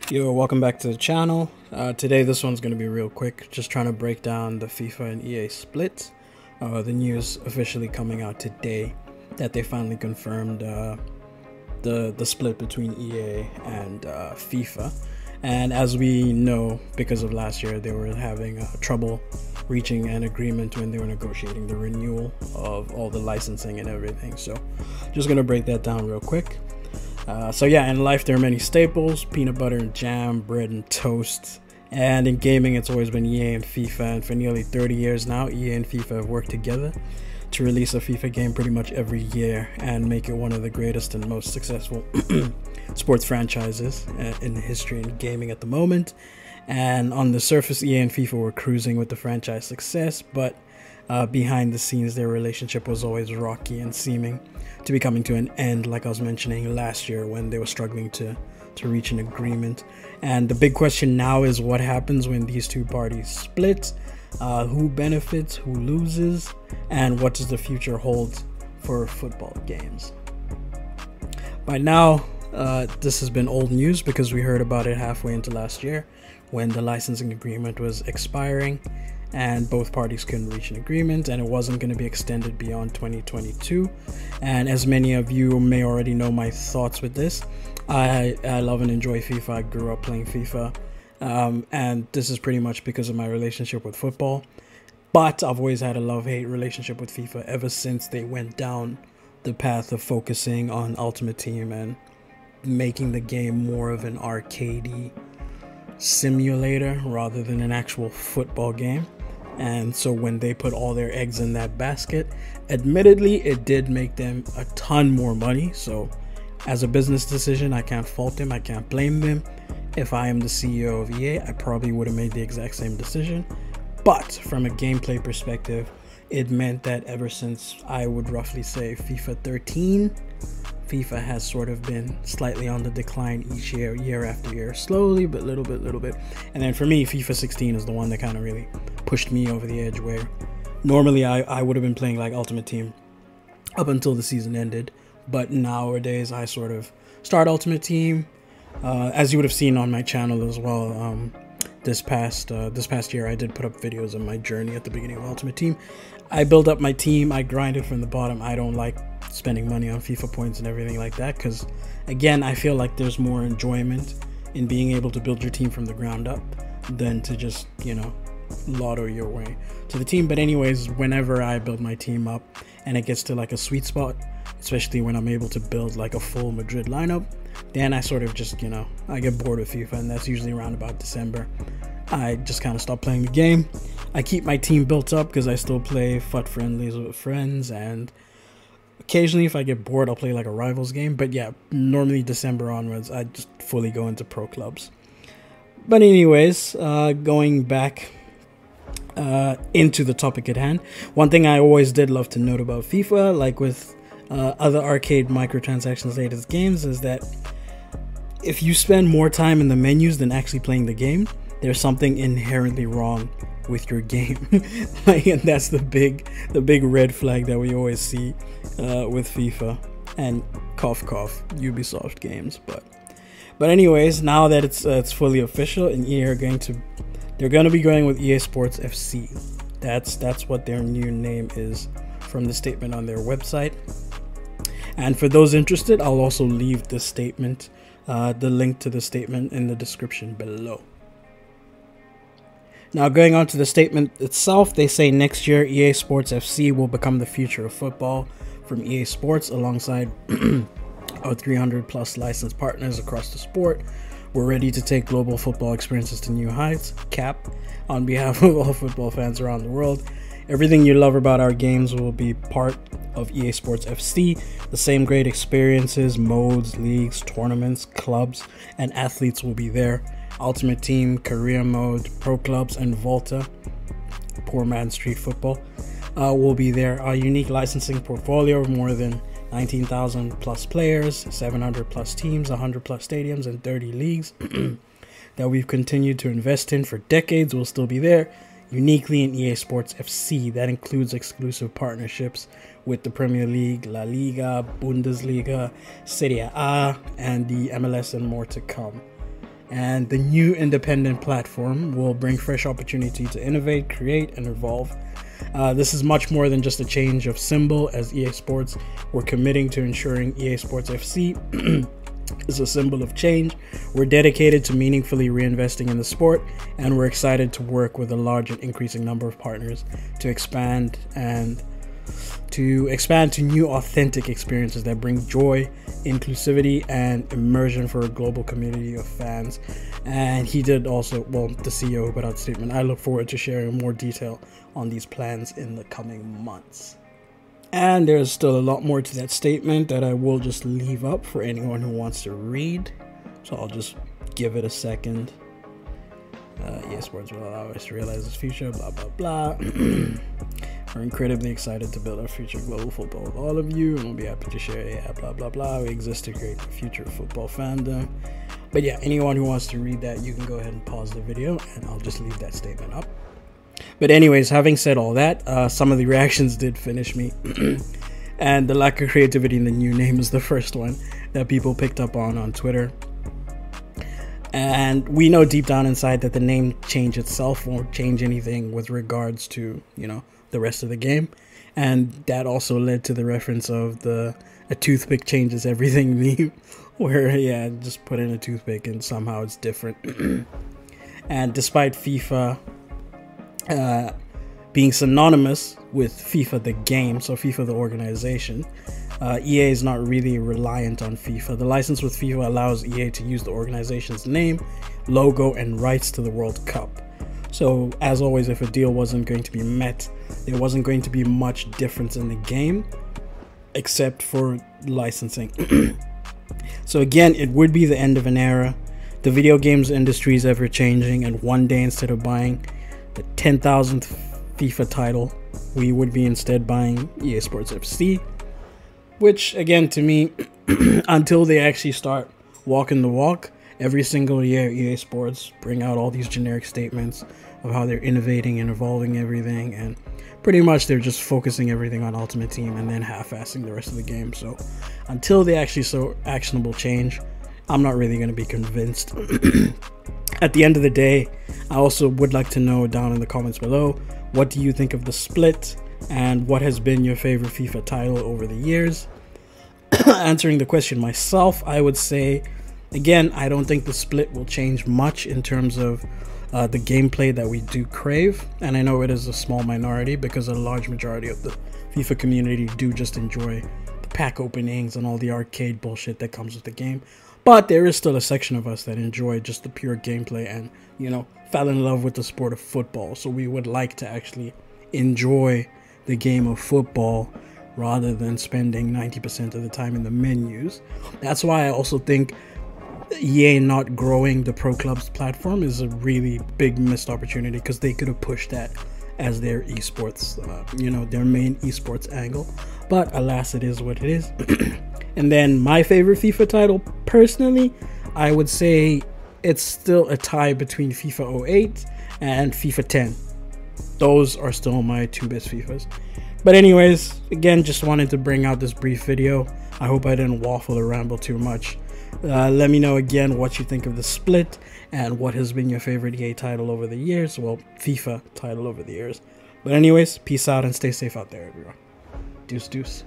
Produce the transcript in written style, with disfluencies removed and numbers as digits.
Yo, welcome back to the channel. Today this one's going to be real quick, just trying to break down the FIFA and EA split. The news officially coming out today that they finally confirmed the split between EA and FIFA. And as we know, because of last year, they were having trouble reaching an agreement when they were negotiating the renewal of all the licensing and everything. So just going to break that down real quick. So yeah, in life there are many staples: peanut butter and jam, bread and toast. And in gaming, it's always been EA and FIFA. And for nearly 30 years now, EA and FIFA have worked together to release a FIFA game pretty much every year and make it one of the greatest and most successful sports franchises in history in gaming at the moment. And on the surface, EA and FIFA were cruising with the franchise success, but behind the scenes, their relationship was always rocky and seeming to be coming to an end, like I was mentioning last year when they were struggling to reach an agreement. And the big question now is what happens when these two parties split, who benefits, who loses, and what does the future hold for football games. By now, this has been old news because we heard about it halfway into last year when the licensing agreement was expiring and both parties couldn't reach an agreement, and it wasn't going to be extended beyond 2022. And as many of you may already know my thoughts with this, I love and enjoy FIFA. I grew up playing FIFA, and this is pretty much because of my relationship with football. But I've always had a love-hate relationship with FIFA ever since they went down the path of focusing on Ultimate Team and making the game more of an arcadey simulator rather than an actual football game. And so when they put all their eggs in that basket, admittedly it did make them a ton more money. So as a business decision, I can't fault them, I can't blame them. If I am the CEO of EA, I probably would have made the exact same decision. But from a gameplay perspective, it meant that ever since, I would roughly say, FIFA 13, FIFA has sort of been slightly on the decline each year after year, slowly but little bit. And then for me, FIFA 16 is the one that kind of really pushed me over the edge, where normally I would have been playing like Ultimate Team up until the season ended, but nowadays I sort of start Ultimate Team, as you would have seen on my channel as well. This past year I did put up videos of my journey at the beginning of Ultimate Team. I build up my team, I grind it from the bottom. I don't like spending money on FIFA points and everything like that, because again, I feel like there's more enjoyment in being able to build your team from the ground up than to just, you know, lotto your way to the team. But anyways, whenever I build my team up and it gets to like a sweet spot, especially when I'm able to build like a full Madrid lineup, then I sort of just, you know, I get bored of FIFA, and that's usually around about December. I just kind of stop playing the game. I keep my team built up because I still play FUT friendlies with friends, and occasionally if I get bored, I'll play like a rivals game. But yeah, normally December onwards, I just fully go into pro clubs. But anyways, going back into the topic at hand, one thing I always did love to note about FIFA, like with other arcade microtransactions related games, is that if you spend more time in the menus than actually playing the game, there's something inherently wrong with your game. Like, and that's the big red flag that we always see with FIFA and cough Ubisoft games. But anyways, now that it's fully official, and EA they're going to be going with EASPORTSFC. That's what their new name is from the statement on their website. And for those interested, I'll also leave the statement, the link to the statement in the description below. Now, going on to the statement itself, they say next year EA Sports FC will become the future of football from EA Sports alongside our 300 plus licensed partners across the sport. We're ready to take global football experiences to new heights. Cap, on behalf of all football fans around the world, everything you love about our games will be part of EA Sports FC. The same great experiences, modes, leagues, tournaments, clubs, and athletes will be there. Ultimate Team, Career Mode, Pro Clubs, and Volta, Poor Man Street Football, will be there. Our unique licensing portfolio of more than 19,000 plus players, 700 plus teams, 100 plus stadiums, and 30 leagues that we've continued to invest in for decades will still be there, uniquely in EA Sports FC. That includes exclusive partnerships with the Premier League, La Liga, Bundesliga, Serie A, and the MLS, and more to come. and the new independent platform will bring fresh opportunity to innovate, create, and evolve. This is much more than just a change of symbol. As EA Sports, we're committing to ensuring EASPORTSFC is a symbol of change. We're dedicated to meaningfully reinvesting in the sport, and we're excited to work with a large and increasing number of partners to expand to new authentic experiences that bring joy, inclusivity, and immersion for a global community of fans. And he did also, well, the CEO put out a statement. I look forward to sharing more detail on these plans in the coming months. And there's still a lot more to that statement that I will just leave up for anyone who wants to read. So I'll just give it a second. EA Sports will allow us to realize its future, blah, blah, blah. We're incredibly excited to build our future global football with all of you, and we'll be happy to share, yeah, blah, blah, blah. We exist to create the future of football fandom. But yeah, anyone who wants to read that, you can go ahead and pause the video, and I'll just leave that statement up. But anyways, having said all that, some of the reactions did finish me. And the lack of creativity in the new name is the first one that people picked up on Twitter. And we know deep down inside that the name change itself won't change anything with regards to, you know, the rest of the game. And that also led to the reference of a toothpick changes everything meme, where, yeah, just put in a toothpick and somehow it's different. And despite FIFA being synonymous with FIFA the game, so FIFA the organization, EA is not really reliant on FIFA. The license with FIFA allows EA to use the organization's name, logo, and rights to the World Cup. So as always, if a deal wasn't going to be met, there wasn't going to be much difference in the game except for licensing. So again, it would be the end of an era. The video games industry is ever changing, and one day, instead of buying the 10,000th FIFA title, we would be instead buying EA Sports FC, which again, to me, until they actually start walking the walk, every single year EA Sports bring out all these generic statements of how they're innovating and evolving everything, and pretty much they're just focusing everything on Ultimate Team and then half-assing the rest of the game. So until they actually show actionable change, I'm not really going to be convinced. At the end of the day, I also would like to know down in the comments below, what do you think of the split, and what has been your favorite FIFA title over the years? Answering the question myself, I would say, again, I don't think the split will change much in terms of the gameplay that we do crave. And I know it is a small minority, because a large majority of the FIFA community do just enjoy the pack openings and all the arcade bullshit that comes with the game. But there is still a section of us that enjoy just the pure gameplay and, you know, fell in love with the sport of football. So we would like to actually enjoy the game of football rather than spending 90% of the time in the menus. That's why I also think EA not growing the Pro Clubs platform is a really big missed opportunity, because they could have pushed that as their esports, you know, their main esports angle. But alas, it is what it is. And then my favorite FIFA title, personally, I would say it's still a tie between FIFA 08 and FIFA 10. Those are still my two best FIFAs. But anyways, again, just wanted to bring out this brief video. I hope I didn't waffle or ramble too much. Let me know again what you think of the split, and what has been your favorite EA title over the years. Well, FIFA title over the years. But anyways, peace out and stay safe out there, everyone. Deuce, deuce.